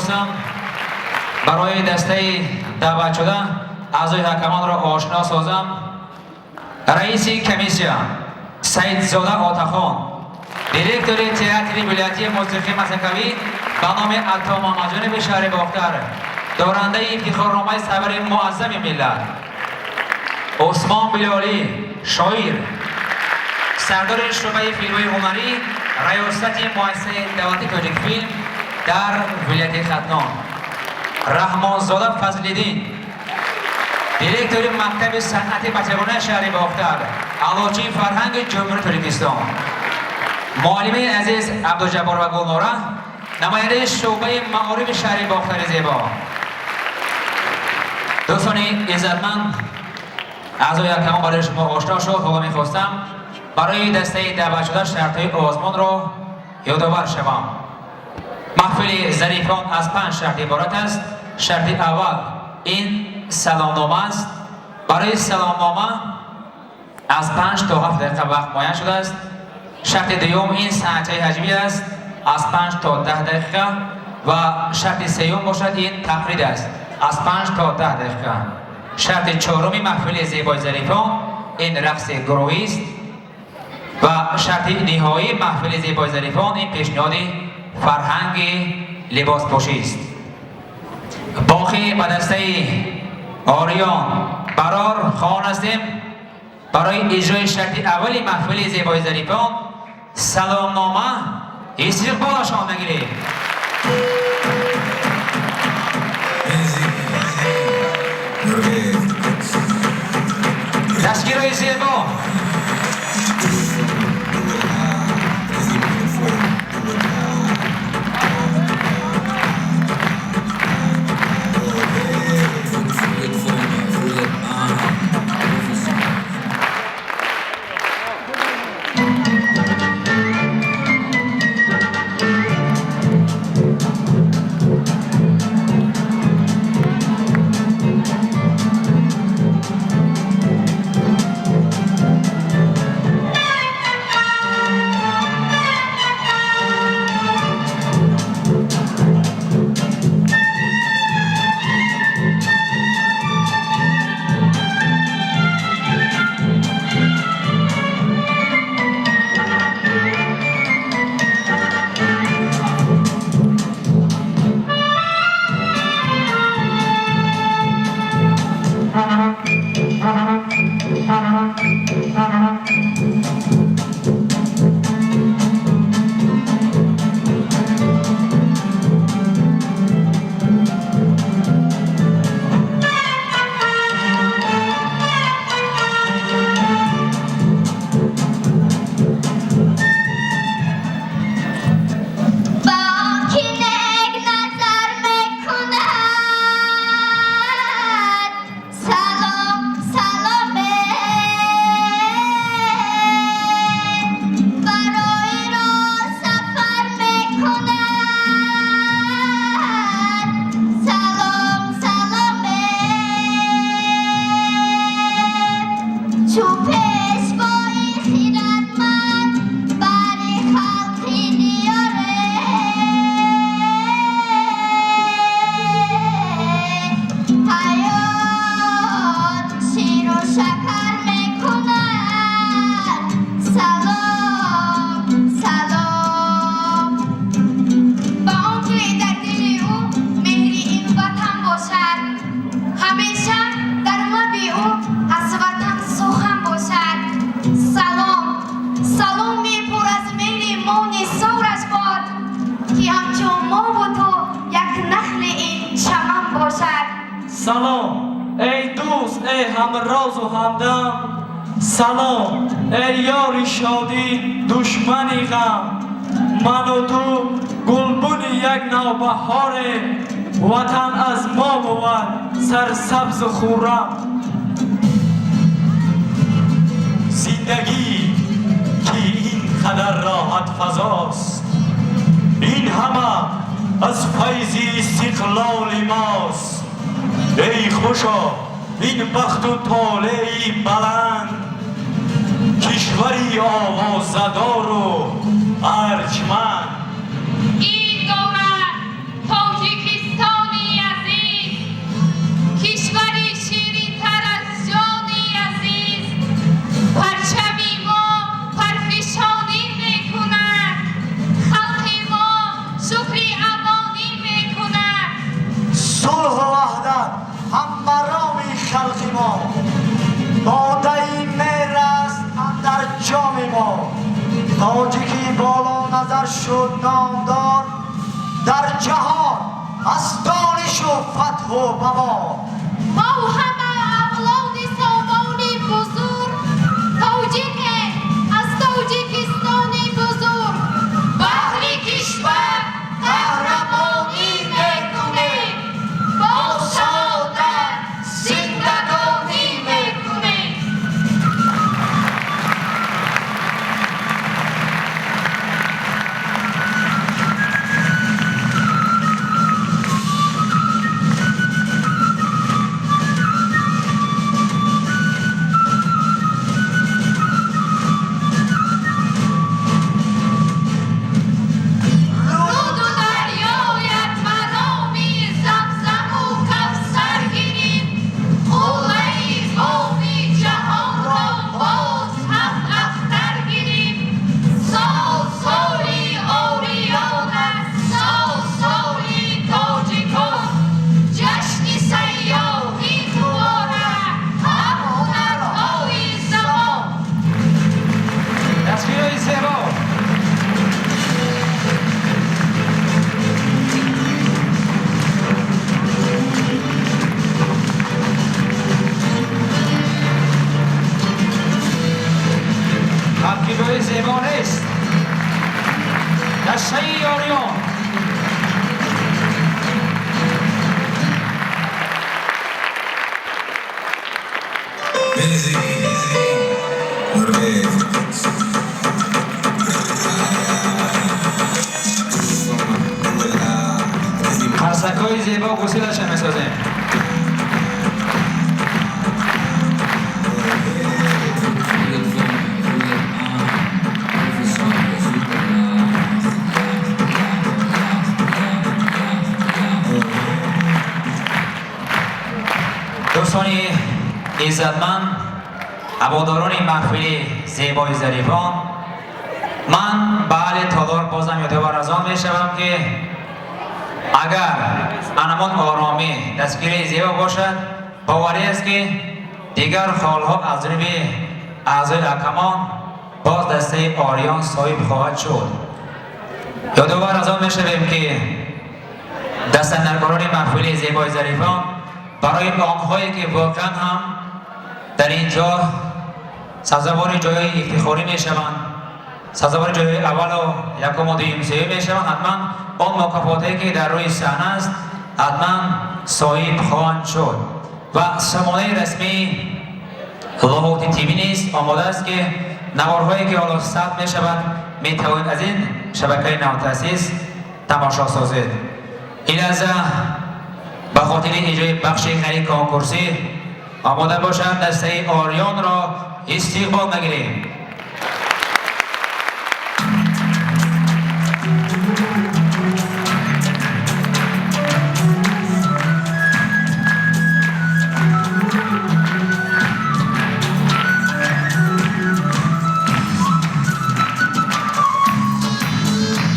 می‌خواستم برای دسته دعوت شده اعضای حکمان را آشنا سازم. رئیس کمیسیون سیدزاده آتاخان، دیرکتور تئاتر ولایتی موسیقی مسکوی به نام عطا محمدجان شهر باختر، دارنده افتخارنامه صبر معظم ملت، عثمان بلالی شاعر، سردار شعبه فیلم‌های هنری ریاست مؤسسه دولتی تاجیک فیلم در ولایت ختنان، رحمانزاده فضل‌الدین، دیرکتور مکتب صنعت بچگانه شهر باختر، علوچی فرهنگ جمهوری تاجیکستان، معلم عزیز عبدالجبار و گلنوره، نماینده شعبه معارف شهر باختر زیبا. دوستان عزتمند، اعضای حکمان برای شما آشنا شد. حالا می‌خواستم برای دسته دعوت شده شرط‌های آزمون را یادآور شوم. محفل ظریفان از 5 شرط عبارت است. شرط اول این سلامنامه است. برای سلامنامه از 5 تا 7 دقیقه وقت معین شده است. شرط دوم این ساعت‌های حجمی است از 5 تا 10 دقیقه و شرط سوم باشد این تقلید است از 5 تا 10 دقیقه. شرط چهارمی محفل زیبای ظریفان این رقص گروهی است و شرط نهایی محفل زیبای ظریفان این پیشنهاد فرهنگ لباس پوشی است. باقی به دسته آریان برار خواهان هستیم برای اجرای شرط اولی محفل زیبای ظریفان سلامنامه استقبالشان نگیرید. دستگیرهای زیبا سلام ای دوست ای همراز و همدم، سلام ای یاری شادی دشمنی غم، من و تو گلبن یک نوبهاره، وطن از ما بود سرسبز و خورم. زندگی که این قدر راحت فضاست، این همه از فیض استقلال ماست. ای خوشا این بخت و طالعی بلند، کشوری آوازدار و ارجمند. این دولت تاجیکستان تاجیکی بالا نظر شد نامدار در جهان از دانش و فتح و بما. ما همه اولاد سامانی بزرگ تاجیک از تاجیکستانی بزرگ بهر کشور قهرمانی میکنیم با سعادت زندگانی میکنیم. ترکیب‌های زیبا نیست. دسته آریون هرسک‌های زیبا گسیلش هم می‌سازیم. دوستانی عزتمند، هواداران محفل زیبای ظریفان، من به حال تالار بازم یادآور از آن میشوم که اگر انمان آرامی دستگیری زیبا باشد، باوری است که دیگر خالها از جانب اعضای حکمان باز دسته آریان صاحب خواهد شد. یادآور از آن میشویم که دستاندرکاران محفل زیبای ظریفان برای آنهایی که واقعا هم در اینجا سزاوار جای افتخاری میشوند، سزاوار جای اول و یکم و دویم سوم میشوند، حتما آن مکافاتی که در روی صحنه است حتما صاحب خواهند شد. و سامانه رسمی لاهوتی تیوی نیست آماده است که نوارهایی که حالا ثبت میشود میتوانید از این شبکه نوتاسیس تماشا سازید. این از به خاطر اجرای بخش خیلی کنکورسی آماده باشند دسته آریان را استقبال نگیریم.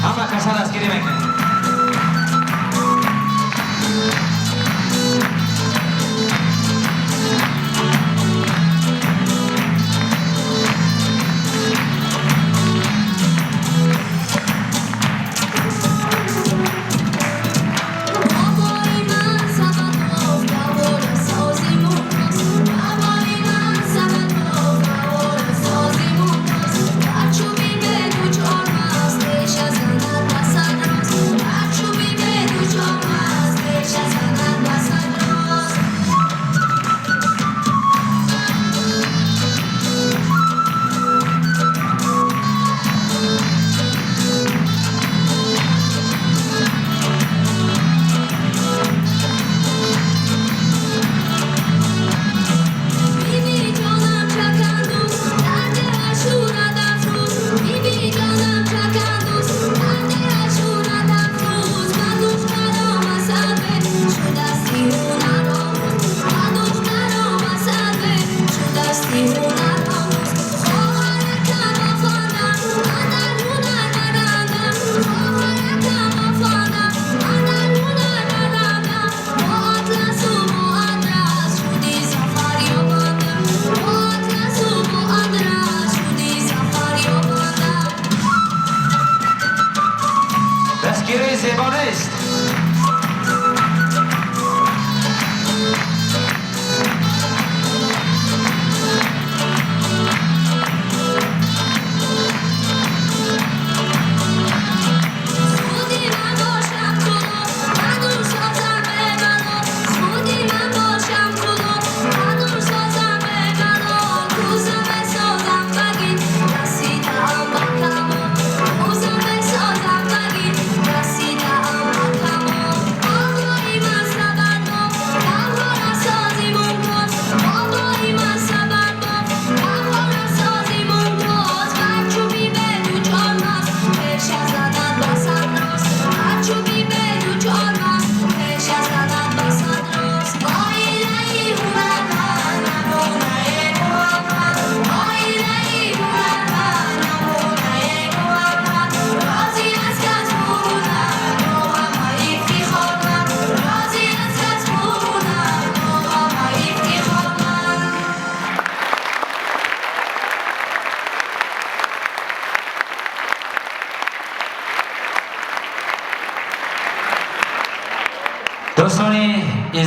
همه کسا دستگیری میکنیم.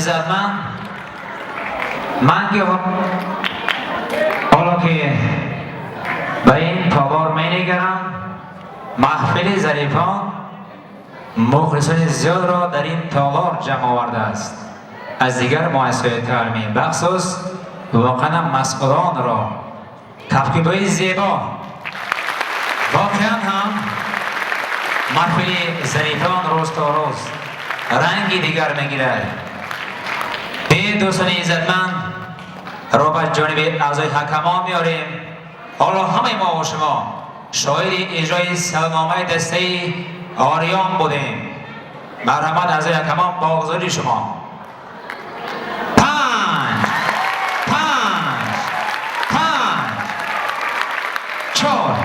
عزتمند، من که حالا که به این تالار می نگرم، محفل ظریفان مخلصان زیاد را در این تالار جمع آورده است. از دیگر مؤسسات تعلیمی بخصوص واقعا مسئولان را تفکیک‌های زیبا واقعا هم محفل ظریفان روز تا روز رنگی دیگر میگیرد. این دوستان عزتمند را به جانب اعضای حکمان میاریم. حالا همه ما و شما شاهد اجرای سلنامه دسته آریان بودیم. مرحمت اعضای حکمان با حضور شما. 5 4